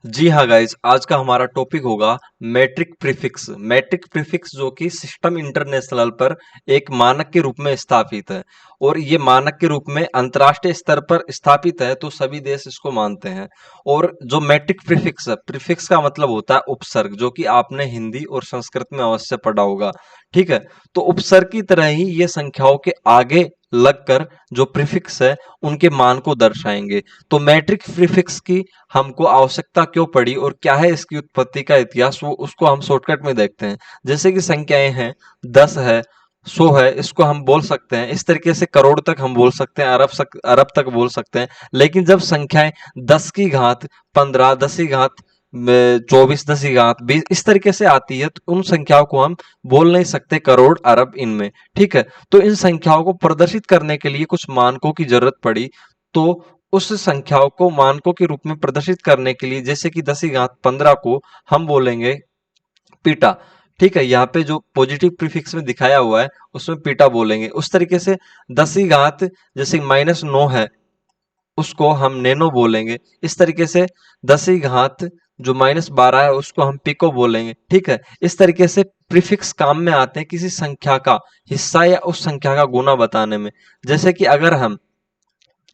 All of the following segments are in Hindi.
जी हाँ गाइज, आज का हमारा टॉपिक होगा मैट्रिक प्रीफिक्स। मैट्रिक प्रीफिक्स जो कि सिस्टम इंटरनेशनल पर एक मानक के रूप में स्थापित है और ये मानक के रूप में अंतर्राष्ट्रीय स्तर पर स्थापित है, तो सभी देश इसको मानते हैं। और जो मैट्रिक प्रीफिक्स है, प्रीफिक्स का मतलब होता है उपसर्ग, जो कि आपने हिंदी और संस्कृत में अवश्य पढ़ा होगा। ठीक है, तो उपसर्ग की तरह ही ये संख्याओं के आगे लगकर जो प्रीफिक्स है उनके मान को दर्शाएंगे। तो मैट्रिक प्रीफिक्स की हमको आवश्यकता क्यों पड़ी और क्या है इसकी उत्पत्ति का इतिहास, वो उसको हम शॉर्टकट में देखते हैं। जैसे कि संख्याएं हैं, 10 है, 100 है, इसको हम बोल सकते हैं। इस तरीके से करोड़ तक हम बोल सकते हैं, अरब तक बोल सकते हैं। लेकिन जब संख्याएं 10 की घात 15, 10 की घात 24, 10 की घात 20 इस तरीके से आती है, तो उन संख्याओं को हम बोल नहीं सकते करोड़ अरब इनमें। ठीक है, तो इन संख्याओं को प्रदर्शित करने के लिए कुछ मानकों की जरूरत पड़ी। तो उस संख्याओं को मानकों के रूप में प्रदर्शित करने के लिए, जैसे कि 10 की घात 15 को हम बोलेंगे पीटा। ठीक है, यहाँ पे जो पॉजिटिव प्रीफिक्स में दिखाया हुआ है उसमें पीटा बोलेंगे। उस तरीके से 10 की घात जैसे -9 है, उसको हम नैनो बोलेंगे। इस तरीके से 10 की घात जो -12 है उसको हम पिको बोलेंगे। ठीक है, इस तरीके से प्रीफिक्स काम में आते हैं किसी संख्या का हिस्सा या उस संख्या का गुना बताने में। जैसे कि अगर हम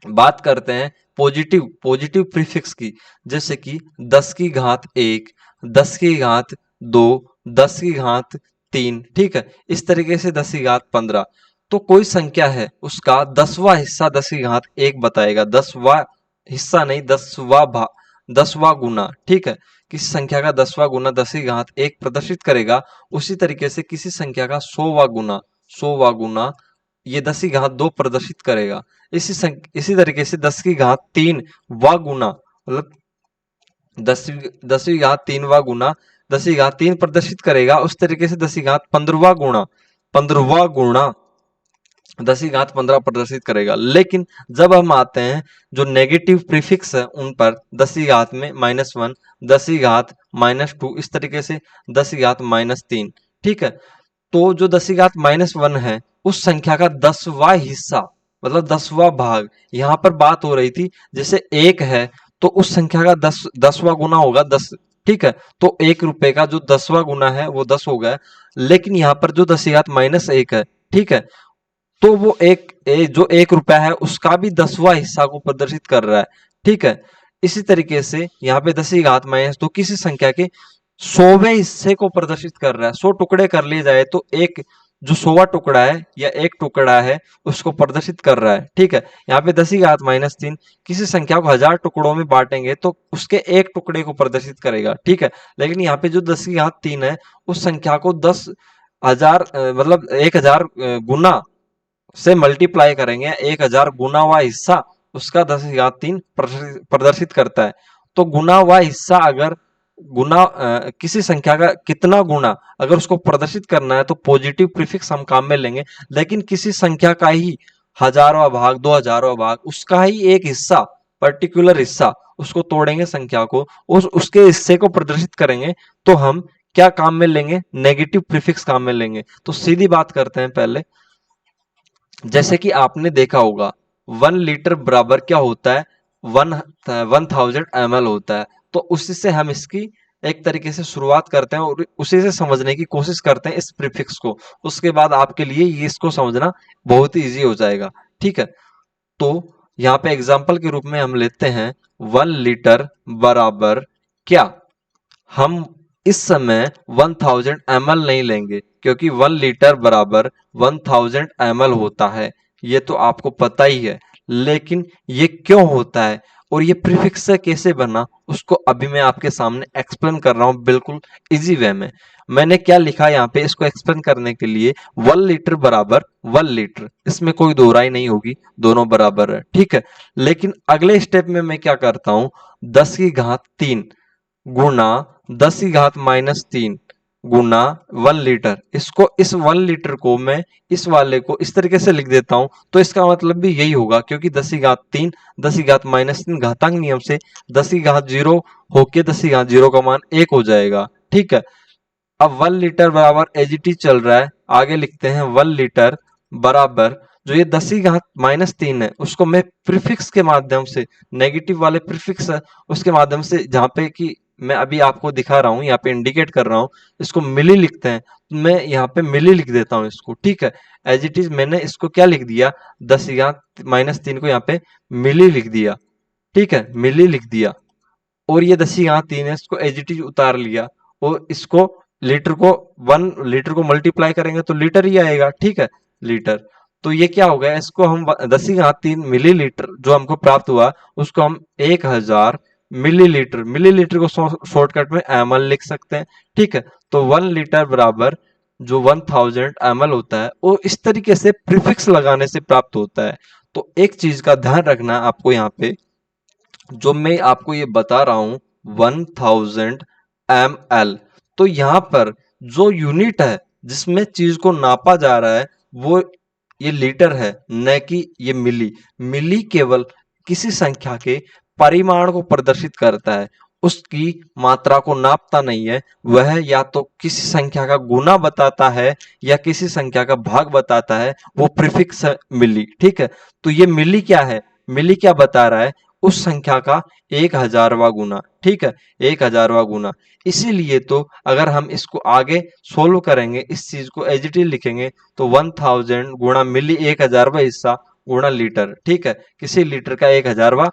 बात करते हैं पॉजिटिव पॉजिटिव प्रीफिक्स की, जैसे कि 10 की घात 1, 10 की घात 2, 10 की घात 3। ठीक है, इस तरीके से 10 की घात 15। तो कोई संख्या है उसका 10वां हिस्सा 10 की घात 1 बताएगा। 10वां हिस्सा नहीं, 10वां गुना। ठीक है, किसी संख्या का 10वां गुना 10 की घात 1 प्रदर्शित करेगा। उसी तरीके से किसी संख्या का 100वां गुना ये 10 की घात 2 प्रदर्शित करेगा। इसी तरीके से 10 की घात 3 वा गुना, मतलब 10 की घात 3वां गुना 10 की घात 3 प्रदर्शित करेगा। उस तरीके से 10 की घात 15वां गुणा 10 की घात 15 प्रदर्शित करेगा। लेकिन जब हम आते हैं जो नेगेटिव प्रीफिक्स है उन पर, 10 की घात में -1, 10 की घात -2, इस तरीके से 10 की घात -3। ठीक है, तो जो 10 की घात -1 है उस संख्या का 10वां हिस्सा, मतलब 10वां भाग, यहाँ पर बात हो रही थी जैसे 1 है तो उस संख्या का 10वां गुना होगा 10। ठीक है, तो 1 रुपए का जो 10वां गुना है वो 10 हो गया। लेकिन यहाँ पर जो 10 की घात -1 है, ठीक है, तो वो जो 1 रुपया है उसका भी 10वां हिस्सा को प्रदर्शित कर रहा है। ठीक है, इसी तरीके से यहाँ पे 10 की घात माइनस तो किसी संख्या के 100वें हिस्से को प्रदर्शित कर रहा है। 100 टुकड़े कर लिए जाए तो एक जो 100वां टुकड़ा है या एक टुकड़ा है उसको प्रदर्शित कर रहा है। ठीक है, यहाँ पे 10 की घात -3 किसी संख्या को 1000 टुकड़ों में बांटेंगे तो उसके एक टुकड़े को प्रदर्शित करेगा। ठीक है, लेकिन यहाँ पे जो 10 की घात 3 है उस संख्या को 10,000 मतलब 1000 गुना से मल्टीप्लाई करेंगे, 1000 गुना हुआ हिस्सा उसका 10 की घात 3 प्रदर्शित करता है। तो गुना हुआ हिस्सा अगर किसी संख्या का कितना गुना अगर उसको प्रदर्शित करना है तो पॉजिटिव प्रीफिक्स हम काम में लेंगे। लेकिन किसी संख्या का ही 1000वां भाग, 2000वां भाग, उसका ही एक हिस्सा, पर्टिकुलर हिस्सा, उसको तोड़ेंगे संख्या को, उसके हिस्से को प्रदर्शित करेंगे, तो हम क्या काम में लेंगे? नेगेटिव प्रीफिक्स काम में लेंगे। तो सीधी बात करते हैं पहले, जैसे कि आपने देखा होगा 1 लीटर बराबर क्या होता है? 1000 ml होता है। तो उसी से हम इसकी एक तरीके से शुरुआत करते हैं और उसी से समझने की कोशिश करते हैं इस प्रीफिक्स को। उसके बाद आपके लिए ये इसको समझना बहुत ही इजी हो जाएगा। ठीक है, तो यहाँ पे एग्जाम्पल के रूप में हम लेते हैं 1 लीटर बराबर क्या। हम इस समय 1000 ml नहीं लेंगे क्योंकि 1 लीटर बराबर 1000 ml होता है, ये तो आपको पता ही है। लेकिन ये क्यों होता है और ये प्रीफिक्स से कैसे बना, उसको अभी मैं आपके सामने एक्सप्लेन कर रहा हूँ बिल्कुल इजी वे में। मैंने क्या लिखा यहाँ पे इसको एक्सप्लेन करने के लिए, 1 लीटर बराबर 1 लीटर, इसमें कोई दो राय नहीं होगी, दोनों बराबर है। ठीक है, लेकिन अगले स्टेप में मैं क्या करता हूँ, 10 की घात 3 गुना 10 की घात -3 गुना 1 लीटर, इसको इस 1 लीटर को मैं इस वाले को इस तरीके से लिख देता हूं। तो इसका मतलब भी यही होगा क्योंकि 10 की घात 3 10 की घात -3 घातांक नियम से 10 की घात 0 होके 10 की घात 0 का मान 1 हो जाएगा। ठीक है, अब 1 लीटर बराबर एजीटी चल रहा है, आगे लिखते हैं 1 लीटर बराबर जो ये 10 की घात -3 है उसको मैं प्रीफिक्स के माध्यम से, नेगेटिव वाले प्रीफिक्स है उसके माध्यम से, जहां पे कि मैं अभी आपको दिखा रहा हूँ, यहाँ पे इंडिकेट कर रहा हूँ, इसको मिली लिखते हैं, तो मैं यहाँ पे मिली लिख देता हूँ इसको, ठीक है। एज इट इज मैंने इसको क्या लिख दिया, 10⁻³ को यहाँ पे मिली लिख दिया, ठीक है, मिली लिख दिया। और ये 10⁻³ है, इसको एज इट इज उतार लिया, और इसको लीटर को 1 लीटर को मल्टीप्लाई करेंगे तो लीटर ही आएगा, ठीक है, लीटर। तो ये क्या हो गया, इसको हम 10⁻³ मिलीलीटर जो हमको प्राप्त हुआ, उसको हम 1000 मिलीलीटर, मिलीलीटर को शॉर्टकट में ml लिख सकते हैं, ठीक है। तो 1 लीटर बराबर जो 1000 ml होता है, वो इस तरीके से प्रीफिक्स लगाने से प्राप्त होता है। तो एक चीज का ध्यान रखना आपको यहाँ पे, जो मैं आपको ये बता रहा हूं 1000 ml, तो यहां पर जो यूनिट है जिसमें चीज को नापा जा रहा है वो ये लीटर है, न कि ये मिली। मिली केवल किसी संख्या के परिमाण को प्रदर्शित करता है, उसकी मात्रा को नापता नहीं है। वह या तो किसी संख्या का गुना बताता है या किसी संख्या का भाग बताता है, वो प्रीफिक्स है मिली, ठीक है। तो ये मिली क्या है, मिली क्या बता रहा है, उस संख्या का 1000वां गुना, ठीक है, 1000वां गुना। इसीलिए तो अगर हम इसको आगे सोल्व करेंगे, इस चीज को एज इट इज लिखेंगे, तो 1000 गुणा मिली 1000वां हिस्सा गुणा लीटर, ठीक है। किसी लीटर का 1000वां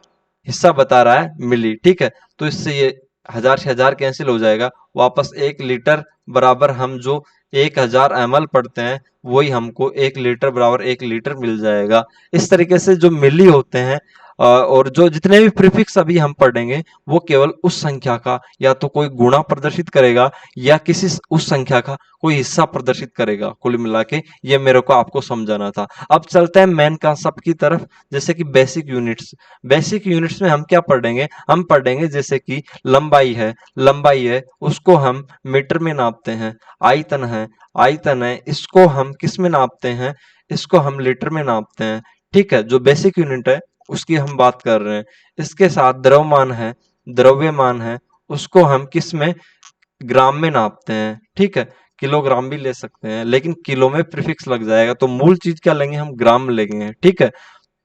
हिस्सा बता रहा है मिली, ठीक है। तो इससे ये 1000 से 1000 कैंसिल हो जाएगा, वापस 1 लीटर बराबर हम जो 1000 ml पढ़ते हैं, वही हमको 1 लीटर बराबर 1 लीटर मिल जाएगा। इस तरीके से जो मिली होते हैं और जो जितने भी प्रीफिक्स अभी हम पढ़ेंगे, वो केवल उस संख्या का या तो कोई गुणा प्रदर्शित करेगा या किसी उस संख्या का कोई हिस्सा प्रदर्शित करेगा। कुल मिला के ये मेरे को आपको समझाना था। अब चलते हैं मेन कॉन्सेप्ट की तरफ, जैसे कि बेसिक यूनिट्स। बेसिक यूनिट्स में हम क्या पढ़ेंगे, हम पढ़ेंगे जैसे कि लंबाई है, लंबाई है उसको हम मीटर में नापते हैं। आयतन है, आयतन है इसको हम किस में नापते हैं, इसको हम लीटर में नापते हैं, ठीक है। जो बेसिक यूनिट है उसकी हम बात कर रहे हैं। इसके साथ द्रव्यमान है, द्रव्यमान है उसको हम किस में, ग्राम में नापते हैं, ठीक है। किलोग्राम भी ले सकते हैं, लेकिन किलो में प्रीफिक्स लग जाएगा, तो मूल चीज क्या लेंगे, हम ग्राम लेंगे, ठीक है।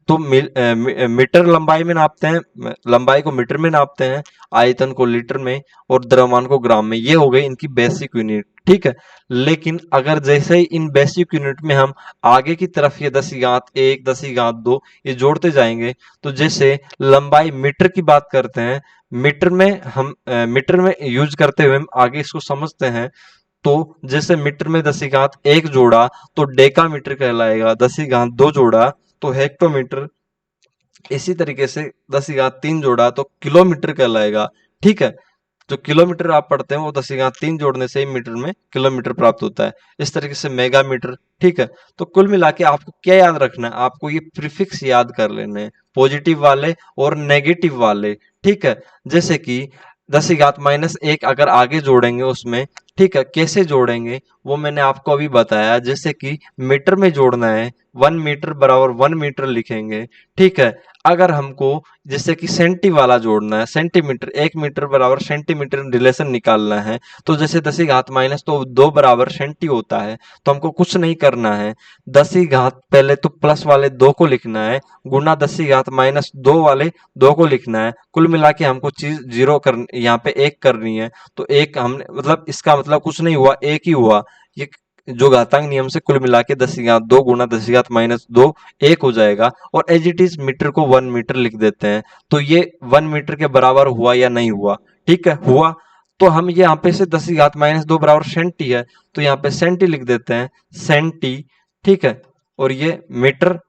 तो मीटर लंबाई में नापते हैं, लंबाई को मीटर में नापते हैं, आयतन को लीटर में और द्रव्यमान को ग्राम में। ये हो गई इनकी बेसिक यूनिट, ठीक है। लेकिन अगर जैसे ही इन बेसिक यूनिट में हम आगे की तरफ ये 10⁻�1, 10⁻² ये जोड़ते जाएंगे, तो जैसे लंबाई मीटर की बात करते हैं, मीटर में हम मीटर में यूज करते हुए हम आगे इसको समझते हैं। तो जैसे मीटर में 10⁻1 जोड़ा तो डेका मीटर कहलाएगा, 10⁻2 जोड़ा तो हेक्टोमीटर, इसी तरीके से 10⁻3 जोड़ा तो किलोमीटर कहलाएगा, ठीक है। जो किलोमीटर आप पढ़ते हैं वो 10⁻3 जोड़ने से ही मीटर में किलोमीटर प्राप्त होता है। इस तरीके से मेगा मीटर, ठीक है। तो कुल मिला के आपको क्या याद रखना है, आपको ये प्रीफिक्स याद कर लेने हैं, पॉजिटिव वाले और नेगेटिव वाले, ठीक है। जैसे कि 10⁻1 अगर आगे जोड़ेंगे उसमें, ठीक है, कैसे जोड़ेंगे वो मैंने आपको अभी बताया। जैसे कि मीटर में जोड़ना है, 1 मीटर बराबर 1 मीटर लिखेंगे, ठीक है। अगर हमको जैसे कि सेंटी वाला जोड़ना है, सेंटीमीटर, 1 मीटर बराबर सेंटीमीटर रिलेशन निकालना है, तो जैसे 10⁻⁻, तो 2 बराबर सेंटी होता है, तो हमको कुछ नहीं करना है, 10 पहले तो प्लस वाले 2 को लिखना है, गुना 10⁻² वाले 2 को लिखना है। कुल मिला के हमको चीज जीरो कर, यहाँ पे 1 करनी है, तो 1 हमने मतलब इसका मतलब कुछ नहीं हुआ, 1 ही हुआ। ये जो घातांक नियम से कुल मिला के 10⁻² गुना 10⁻², 1 हो जाएगा। और एज इट इज मीटर को 1 मीटर लिख देते हैं। तो ये 1 मीटर के बराबर हुआ या नहीं हुआ, ठीक है, हुआ। तो हम यहाँ पे से 10⁻² बराबर सेंटी है, तो यहाँ पे सेंटी लिख देते हैं, सेंटी, ठीक है। और ये मीटर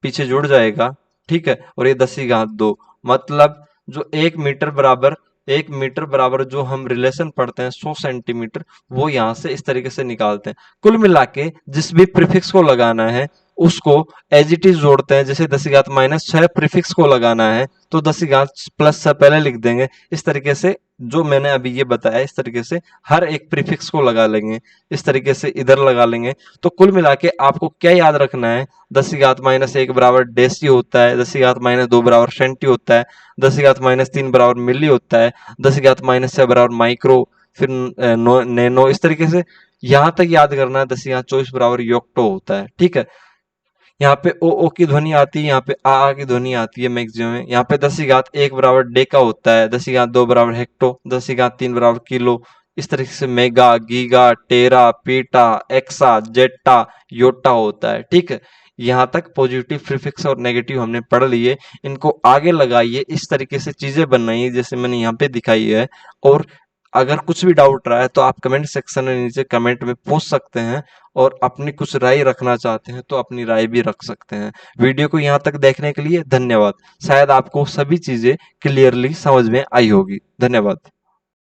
पीछे जुड़ जाएगा, ठीक है। और ये 10⁻², मतलब जो 1 मीटर बराबर जो हम रिलेशन पढ़ते हैं 100 सेंटीमीटर, वो यहाँ से इस तरीके से निकालते हैं। कुल मिला के जिस भी प्रीफिक्स को लगाना है उसको एज इट इज जोड़ते हैं। जैसे 10⁻6 प्रीफिक्स को लगाना है तो 10⁻+6 पहले लिख देंगे। इस तरीके से जो मैंने अभी ये बताया, इस तरीके से हर एक प्रीफिक्स को लगा लेंगे, इस तरीके से इधर लगा लेंगे। तो कुल मिला के आपको क्या याद रखना है, 10⁻1 बराबर डेसी होता है, 10⁻2 बराबर सेंटी होता है, 10⁻3 बराबर मिली होता है, 10⁻6 बराबर माइक्रो, फिर नैनो, इस तरीके से यहाँ तक याद करना है। 10⁻24 बराबर योक्टो होता है, ठीक है। यहाँ पे ओ की ध्वनि आती है, यहाँ पे आ की ध्वनि आती है मैक्सिमम में। यहाँ पे 10 की घात 1 बराबर डेका होता है, 10 की घात 2 बराबर हेक्टो, 10 की घात 3 बराबर किलो। इस तरीके से मेगा, गीगा, टेरा, पीटा, एक्सा, जेटा, योटा होता है। ठीक है, यहाँ तक पॉजिटिव प्रीफिक्स और नेगेटिव हमने पढ़ लिए। इनको आगे लगाइए, इस तरीके से चीजें बनाइए जैसे मैंने यहाँ पे दिखाई है। और अगर कुछ भी डाउट रहा है तो आप कमेंट सेक्शन में नीचे कमेंट में पूछ सकते हैं, और अपनी कुछ राय रखना चाहते हैं तो अपनी राय भी रख सकते हैं। वीडियो को यहाँ तक देखने के लिए धन्यवाद। शायद आपको सभी चीजें क्लियरली समझ में आई होगी। धन्यवाद।